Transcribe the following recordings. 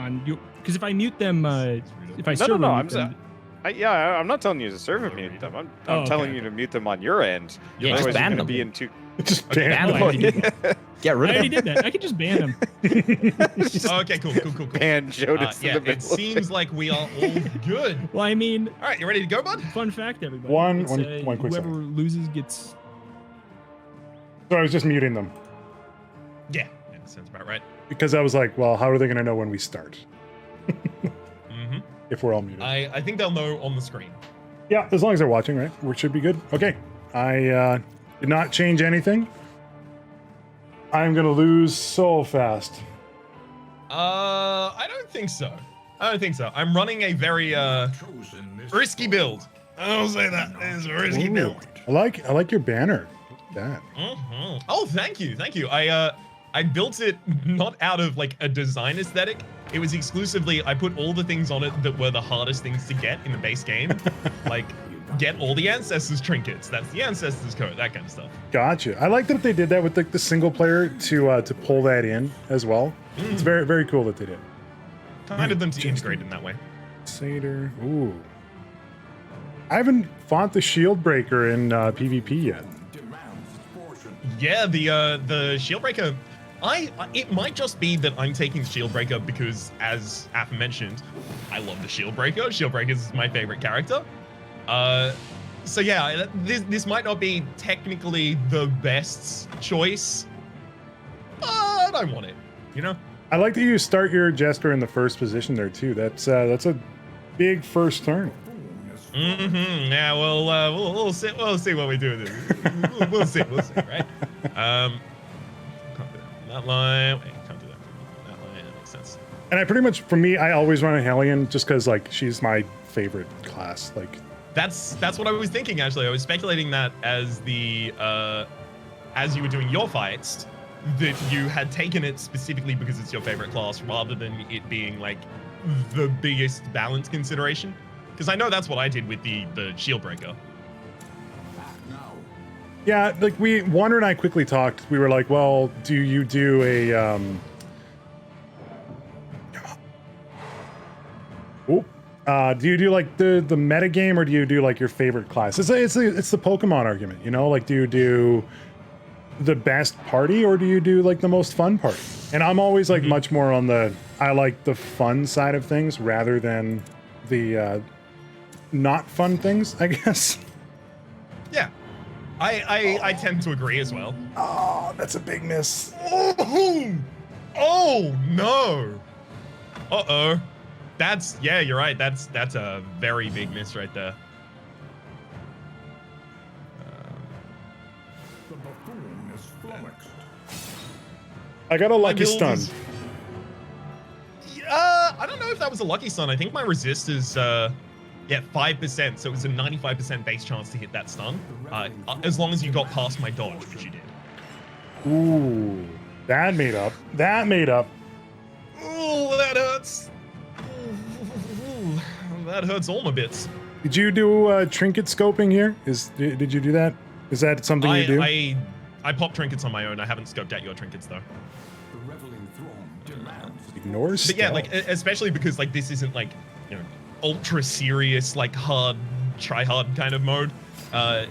on you, because if I mute them, if I No, server I'm mute them, I'm not telling you to server mute them. I'm telling you to mute them on your end. Yeah, Otherwise just ban you're them. Be in two. Just Okay, ban oh, I already did them. that. Get I rid already of them. did that. I could just ban them. Okay, cool. Ban Jonas in Yeah, the middle. it seems like we are all good. Well, I mean, All right, you ready to go, bud? fun fact, everybody. One It's, quick whoever second. loses gets. So I was just muting them Yeah, sounds about right. because I was like, well, how are they going to know when we start? Mm-hmm. If we're all muted. I think they'll know on the screen. Yeah, as long as they're watching, right? We should be good. Okay. I did not change anything. I'm going to lose so fast. I don't think so. I'm running a very risky build. I'll say that. It's a risky Ooh. build. I like your banner. That. Mm-hmm. Oh, thank you. I built it not out of like a design aesthetic. It was exclusively, I put all the things on it that were the hardest things to get in the base game. Like, get all the ancestors trinkets. That's the ancestors code, that kind of stuff. Gotcha. I like that they did that with the single player to pull that in as well. It's very, very cool that they did. Kind of them to integrate in that way. Satyr. Ooh. I haven't fought the shield breaker in PvP yet. Yeah, the Shieldbreaker. It might just be that I'm taking Shieldbreaker because, as Afa mentioned, I love the Shieldbreaker. Shieldbreaker is my favorite character. So yeah, this might not be technically the best choice, but I want it. You know. I like that you start your Jester in the first position there too. That's a big first turn. Mm-hmm. Yeah. Well, we'll see. We'll see what we do with it. We'll see. Right. Can't do that line. Wait, can't do that line. That makes sense. And I pretty much, for me, I always run a Hellion just because like she's my favorite class. Like that's what I was thinking. Actually, I was speculating that as the as you were doing your fights, that you had taken it specifically because it's your favorite class, rather than it being like the biggest balance consideration. Because I know that's what I did with the Shieldbreaker. yeah, like Wander and I quickly talked. We were like, well, do you do a do you do like the meta game, or do you do like your favorite class? It's the Pokemon argument, you know? Like, do you do the best party, or do you do like the most fun party? And I'm always like much more on I like the fun side of things rather than the not fun things, I guess. Yeah, I tend to agree as well. Oh, that's a big miss. Oh no! Uh-oh. Yeah, you're right. That's a very big miss right there. I got a lucky stun. I don't know if that was a lucky stun. I think my resist is 5%, so it was a 95% base chance to hit that stun. As long as you got past my dodge, which you did. Ooh, that made up. Ooh, that hurts. Ooh, that hurts all my bits. Did you do trinket scoping here? Did you do that? Is that something you do? I pop trinkets on my own. I haven't scoped out your trinkets though. Ignore But yeah, like especially because like this isn't like, you know, ultra serious, like hard, try hard kind of mode. I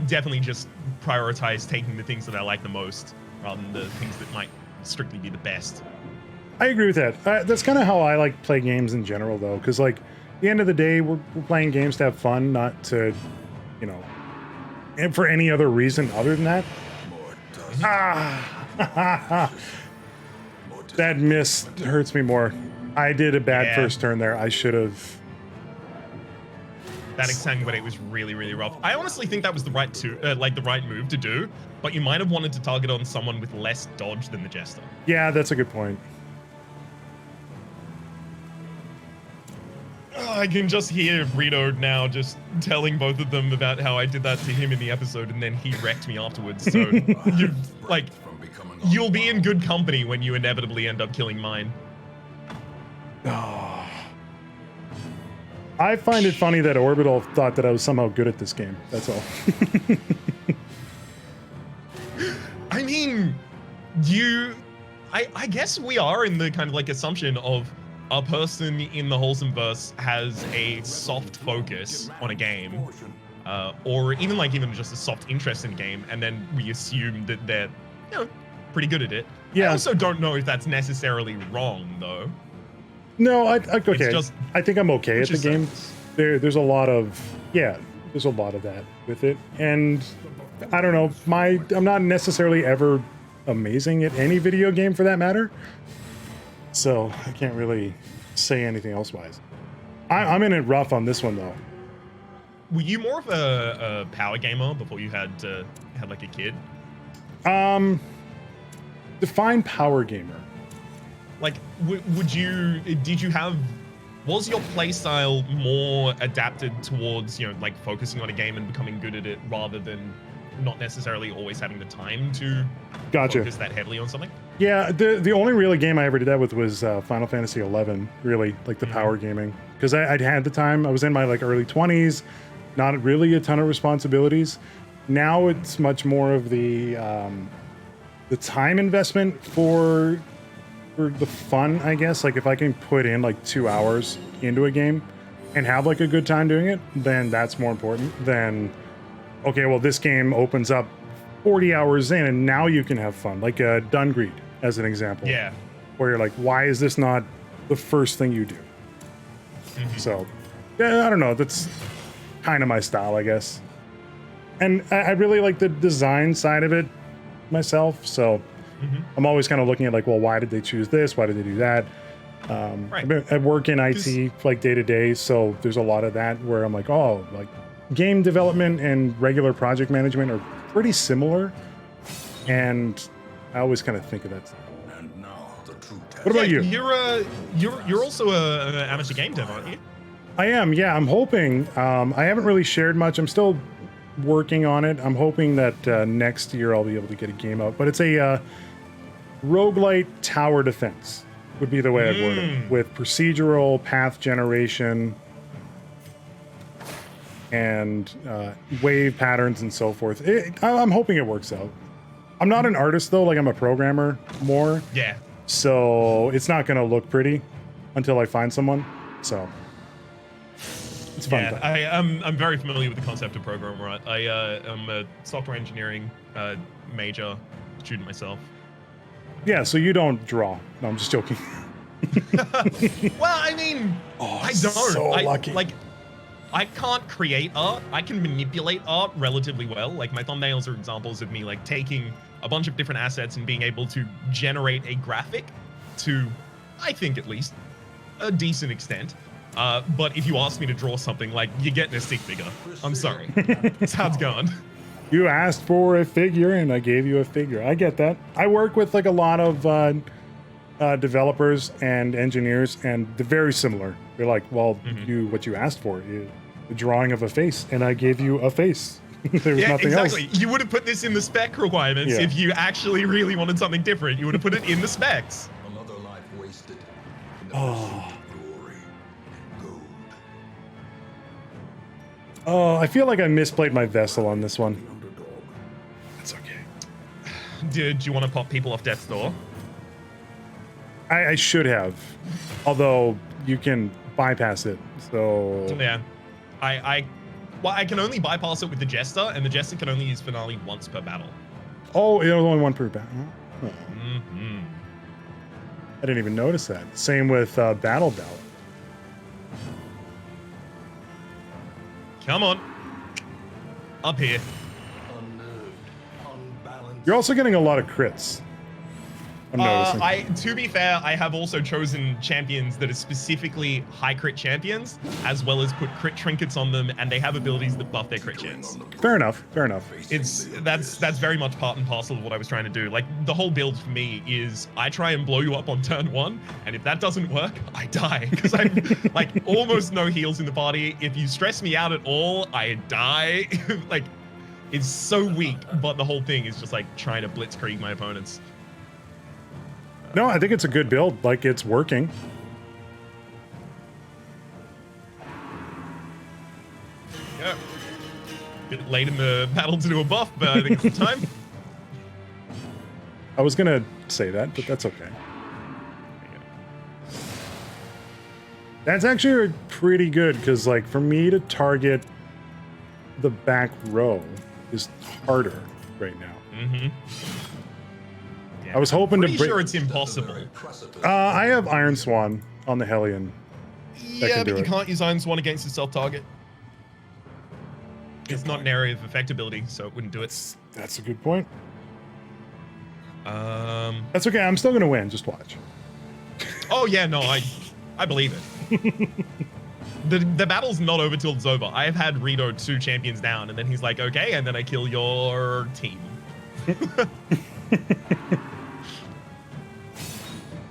definitely just prioritize taking the things that I like the most rather than the things that might strictly be the best. I agree with that. That's kind of how I like play games in general, though, because like at the end of the day, we're playing games to have fun, not to, you know, and for any other reason other than that. That miss hurts me more. I did a bad first turn there. I should have. That exsanguinate was really, really rough. I honestly think that was the right move to do, but you might have wanted to target on someone with less dodge than the Jester. Yeah, that's a good point. I can just hear Rito now just telling both of them about how I did that to him in the episode, and then he wrecked me afterwards. So you'll be in good company when you inevitably end up killing mine. I find it funny that Orbital thought that I was somehow good at this game. That's all. I mean, I guess we are in the kind of like assumption of a person in the Wholesome Verse has a soft focus on a game, or even just a soft interest in a game, and then we assume that they're, pretty good at it. Yeah. I also don't know if that's necessarily wrong, though. No, okay. just- I think I'm okay at which the is game. There's a lot of there's a lot of that with it, and I don't know. I'm not necessarily ever amazing at any video game for that matter, so I can't really say anything else wise. I'm in it rough on this one though. Were you more of a power gamer before you had like a kid? Define power gamer. Like, was your playstyle more adapted towards, like focusing on a game and becoming good at it rather than not necessarily always having the time to focus that heavily on something? Yeah, the only really game I ever did that with was Final Fantasy 11, really, like the power gaming. Because I'd had the time, I was in my like early 20s, not really a ton of responsibilities. Now it's much more of the time investment for the fun, I guess. Like if I can put in like 2 hours into a game and have like a good time doing it, then that's more important than, okay, well this game opens up 40 hours in and now you can have fun. Like Dungreed as an example. Yeah. Where you're like, why is this not the first thing you do? So, yeah, I don't know. That's kind of my style, I guess. And I really like the design side of it myself. So I'm always kind of looking at like, well, why did they choose this? Why did they do that? Right. I work in IT like day to day, so there's a lot of that where I'm like, oh, like game development and regular project management are pretty similar, and I always kind of think of that. And now the true test. What about you? You're also an amateur game dev, aren't you? I am, yeah. I'm hoping. I haven't really shared much. I'm still working on it. I'm hoping that next year I'll be able to get a game out. But it's a roguelite tower defense would be the way I'd word it, with procedural path generation and wave patterns and so forth. I'm hoping it works out. I'm not an artist though, like I'm a programmer more. Yeah. So it's not going to look pretty until I find someone. So it's fun. Yeah, I'm very familiar with the concept of programming, right? I'm a software engineering major student myself. Yeah, so you don't draw. No, I'm just joking. Well, I mean, I don't. So lucky. Like, I can't create art. I can manipulate art relatively well. Like, my thumbnails are examples of me, like, taking a bunch of different assets and being able to generate a graphic to, I think at least, a decent extent. But if you ask me to draw something, like, you're getting a stick figure. I'm sorry. That's how it's going. You asked for a figure and I gave you a figure. I get that. I work with like a lot of developers and engineers, and they're very similar. They're like, well, what you asked for is the drawing of a face, and I gave you a face. There's nothing exactly. else. You would have put this in the spec requirements if you actually really wanted something different. You would have put it in the specs. Another life wasted in the pursuit of glory and gold. Oh, I feel like I misplayed my vessel on this one. It's okay. Do you want to pop people off death's door? I should have, although you can bypass it. So Yeah. I can only bypass it with the Jester, and the Jester can only use Finale once per battle. oh, it was only one per battle. Oh. Mm-hmm. I didn't even notice that. Same with Battle Royale. Come on. Up here. Unnerved, unbalanced. You're also getting a lot of crits. I'm noticing. To be fair, I have also chosen champions that are specifically high crit champions, as well as put crit trinkets on them, and they have abilities that buff their crit chance. Fair enough. Fair enough. That's very much part and parcel of what I was trying to do. Like, the whole build for me is I try and blow you up on turn 1, and if that doesn't work, I die, because I'm like almost no heals in the party. If you stress me out at all, I die. Like, it's so weak, but the whole thing is just like trying to blitzkrieg my opponents. No, I think it's a good build. Like, it's working. Yeah. Bit late in the battle to do a buff, but I think it's the time. I was gonna say that, but that's okay. That's actually pretty good because, like, for me to target the back row is harder right now. Mm-hmm. Yeah, I was hoping to pretty break. sure it's impossible. I have Iron Swan on the Hellion. Yeah, can but do you it. can't use Iron Swan against a self-target. It's not an area of affectability, so it wouldn't do it. That's a good point. Um. That's okay. I'm still gonna win. Just watch. Oh yeah, no, I believe it. The battle's not over till it's over. I have had Rito 2 champions down, and then he's like, okay, and then I kill your team.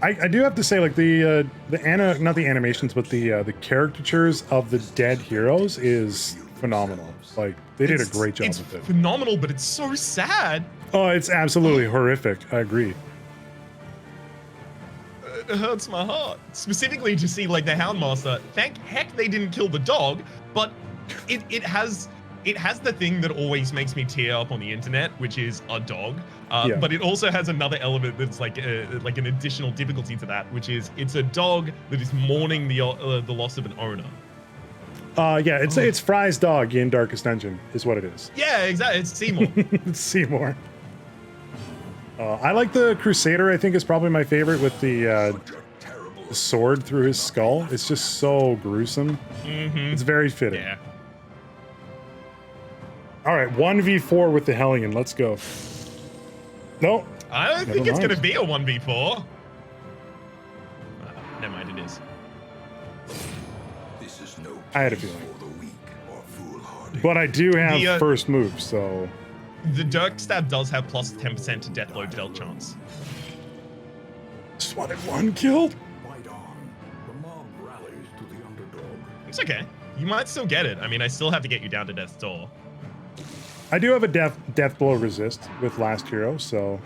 I do have to say, like, not the animations, but the caricatures of the dead heroes is phenomenal. Like, they did a great job it's with it. phenomenal, but it's so sad. Oh, it's absolutely horrific. I agree. It hurts my heart. Specifically to see, like, the Houndmaster. Thank heck they didn't kill the dog, but it has the thing that always makes me tear up on the internet, which is a dog. Yeah. But it also has another element that's like an additional difficulty to that, which is it's a dog that is mourning the loss of an owner. Yeah, it's Fry's dog in Darkest Dungeon, is what it is. Yeah, exactly. It's Seymour. It's Seymour. I like the Crusader. I think is probably my favorite with the sword through his skull. It's just so gruesome. Mm-hmm. It's very fitting. Yeah. All right, 1v4 with the Hellion. Let's go. No. I don't think Never it's going to mind. be a 1v4. Never mind, it is. This is no I had a place feeling. for the weak or foolhardy. But I do have The, first move, so The Dirk Stab does have plus 10% to death blow dealt chance. just wanted one killed. Fight on. The mob rallies to the underdog. It's okay. You might still get it. I mean, I still have to get you down to death's door. I do have a death blow resist with Last Hero, so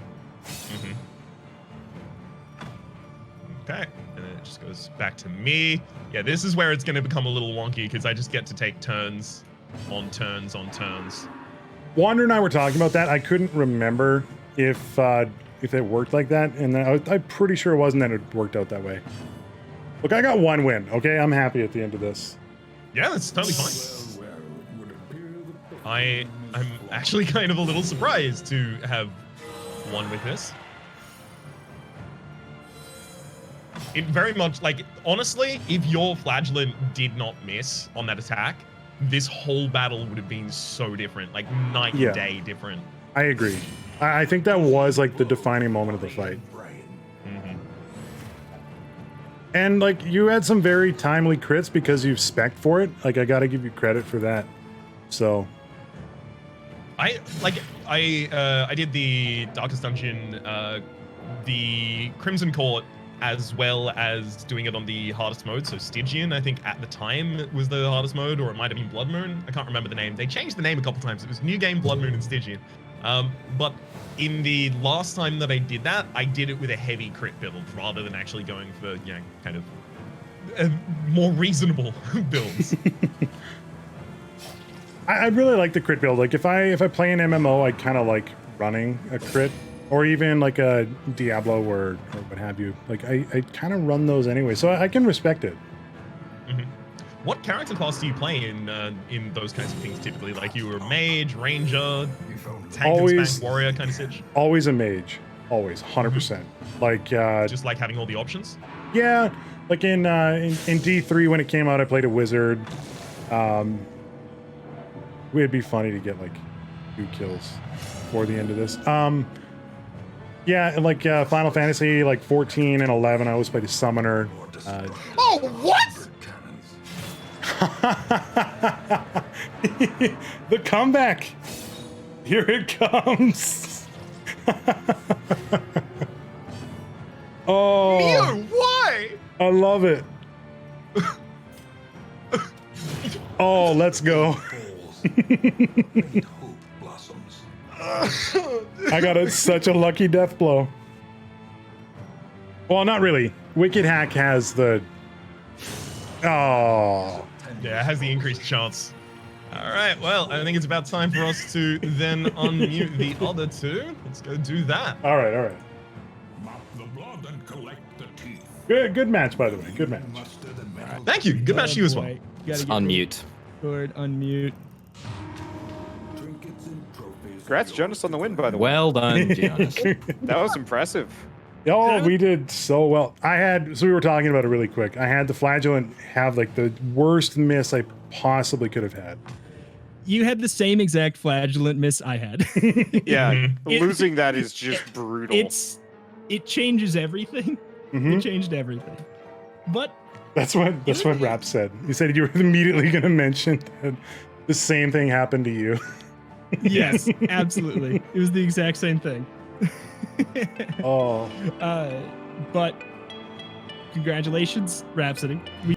Mm-hmm. Okay, and then it just goes back to me. Yeah, this is where it's going to become a little wonky because I just get to take turns on turns on turns. Wander and I were talking about that. I couldn't remember if it worked like that, and I'm pretty sure it wasn't that it worked out that way. Look, I got one win. Okay, I'm happy at the end of this. Yeah, that's totally fine. Well, it would appear that the I'm actually kind of a little surprised to have won with this. It very much, like, honestly, if your Flagellant did not miss on that attack, this whole battle would have been so different, like night Yeah. and day different. I agree. I think that was like the defining moment of the fight. Mm-hmm. And like you had some very timely crits because you've spec'd for it. Like I got to give you credit for that. So I did the Darkest Dungeon, the Crimson Court, as well as doing it on the hardest mode. So Stygian, I think at the time it was the hardest mode, or it might have been Blood Moon. I can't remember the name. They changed the name a couple times. It was New Game, Blood Moon, and Stygian. But in the last time that I did that, I did it with a heavy crit build rather than actually going for, you know, kind of more reasonable builds. I really like the crit build. Like if I play an MMO, I kind of like running a crit, or even like a Diablo or what have you. Like I kind of run those anyway, so I can respect it. Mm-hmm. What character class do you play in those kinds of things typically? Like you were mage, ranger, tank Always- and spank warrior kind of sitch? Always a mage, always 100%. Like Just like having all the options? yeah, like in D3 when it came out, I played a wizard. It'd be funny to get like 2 kills before the end of this. Yeah, and like Final Fantasy like 14 and 11, I always played a summoner. Oh, what? The comeback! Here it comes! Oh, Mew, why? I love it. Oh, let's go. falls, faint hope blossoms. I got such a lucky death blow. Well, not really. Wicked Hack has the... Oh. Yeah, it has the increased chance. All right, well, I think it's about time for us to then unmute the other two. Let's go do that. All right, all right. Mop the blood and collect the teeth. Good match, by the way. Good match. Muster the metal Thank you. Good match to you as well. Boy. Gotta get Unmute. Discord, unmute. Trinkets and trophies. Congrats, Jonas, on the win, by the way. Well done, Jonas. That was impressive. Oh, we did so well. So we were talking about it really quick. I had the flagellant have like the worst miss I possibly could have had. You had the same exact flagellant miss I had. Yeah, losing that is just brutal. It changes everything. It changed everything. But That's what Rap said. He said you were immediately going to mention that the same thing happened to you. yes, absolutely. It was the exact same thing. Oh. But congratulations, Rhapsody. We